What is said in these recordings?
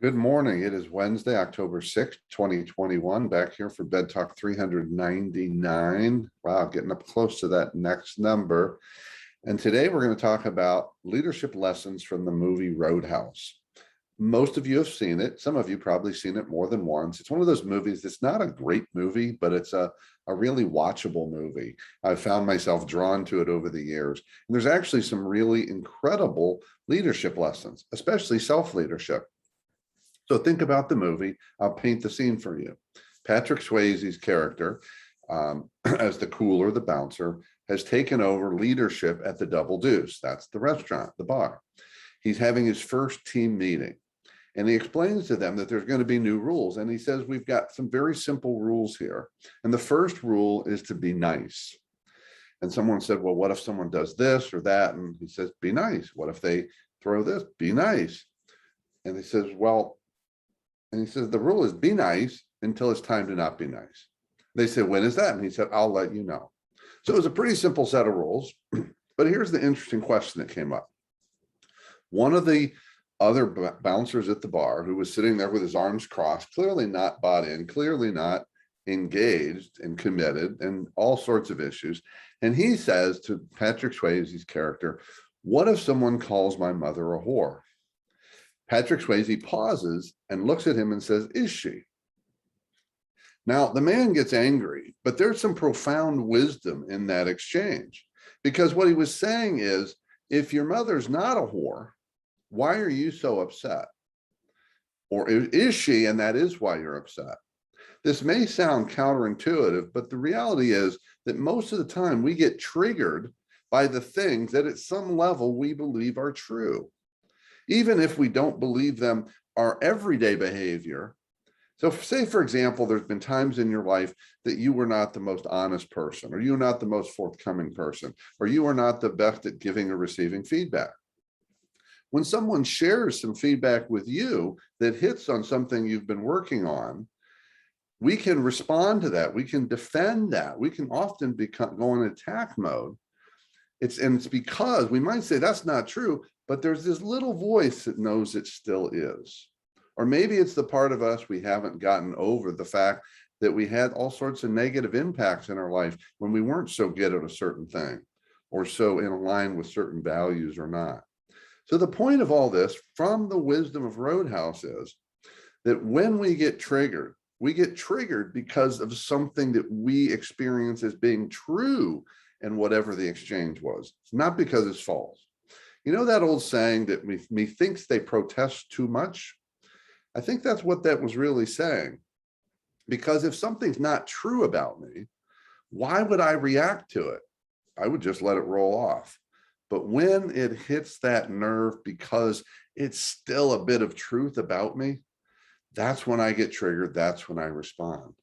Good morning. It is Wednesday, October 6th, 2021. Back here for Bed Talk 399. Wow, getting up close to that next number. And today we're going to talk about leadership lessons from the movie Roadhouse. Most of you have seen it. Some of you probably seen it more than once. It's one of those movies that's not a great movie, but it's a really watchable movie. I've found myself drawn to it over the years. And there's actually some really incredible leadership lessons, especially self-leadership. So think about the movie. I'll paint the scene for you. Patrick Swayze's character, as the cooler, the bouncer, has taken over leadership at the Double Deuce. That's the restaurant, the bar. He's having his first team meeting. And he explains to them that there's going to be new rules. And he says, we've got some very simple rules here. And the first rule is to be nice. And someone said, well, what if someone does this or that? And he says, be nice. What if they throw this? Be nice. And he says, well, and he says, the rule is be nice until it's time to not be nice. They said, when is that? And he said, I'll let you know. So it was a pretty simple set of rules. But here's the interesting question that came up. One of the other bouncers at the bar, who was sitting there with his arms crossed, clearly not bought in, clearly not engaged and committed, and all sorts of issues. And he says to Patrick Swayze's character, what if someone calls my mother a whore? Patrick Swayze pauses and looks at him and says, is she? Now, the man gets angry, but there's some profound wisdom in that exchange, because what he was saying is, if your mother's not a whore, why are you so upset? Or is she, and that is why you're upset? This may sound counterintuitive, but the reality is that most of the time we get triggered by the things that at some level we believe are true, even if we don't believe them are everyday behavior. So say, for example, there's been times in your life that you were not the most honest person, or you're not the most forthcoming person, or you are not the best at giving or receiving feedback. When someone shares some feedback with you that hits on something you've been working on, we can respond to that. We can defend that. We can often go in attack mode. It's because we might say that's not true, but there's this little voice that knows it still is. Or maybe it's the part of us we haven't gotten over the fact that we had all sorts of negative impacts in our life when we weren't so good at a certain thing, or so in line with certain values or not. So the point of all this from the wisdom of Roadhouse is that when we get triggered because of something that we experience as being true in whatever the exchange was. It's not because it's false. You know that old saying that methinks they protest too much? I think that's what that was really saying. Because if something's not true about me, why would I react to it? I would just let it roll off. But when it hits that nerve because it's still a bit of truth about me, that's when I get triggered. That's when I respond.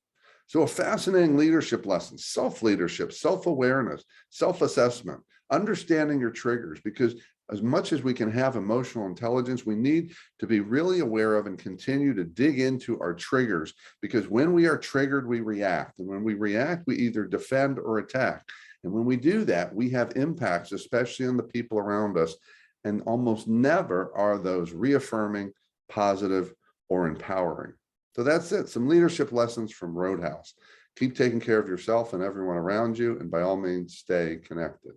So a fascinating leadership lesson, self-leadership, self-awareness, self-assessment, understanding your triggers, because as much as we can have emotional intelligence, we need to be really aware of and continue to dig into our triggers, because when we are triggered, we react. And when we react, we either defend or attack. And when we do that, we have impacts, especially on the people around us. And almost never are those reaffirming, positive, or empowering. So that's it. Some leadership lessons from Roadhouse. Keep taking care of yourself and everyone around you. And by all means, stay connected.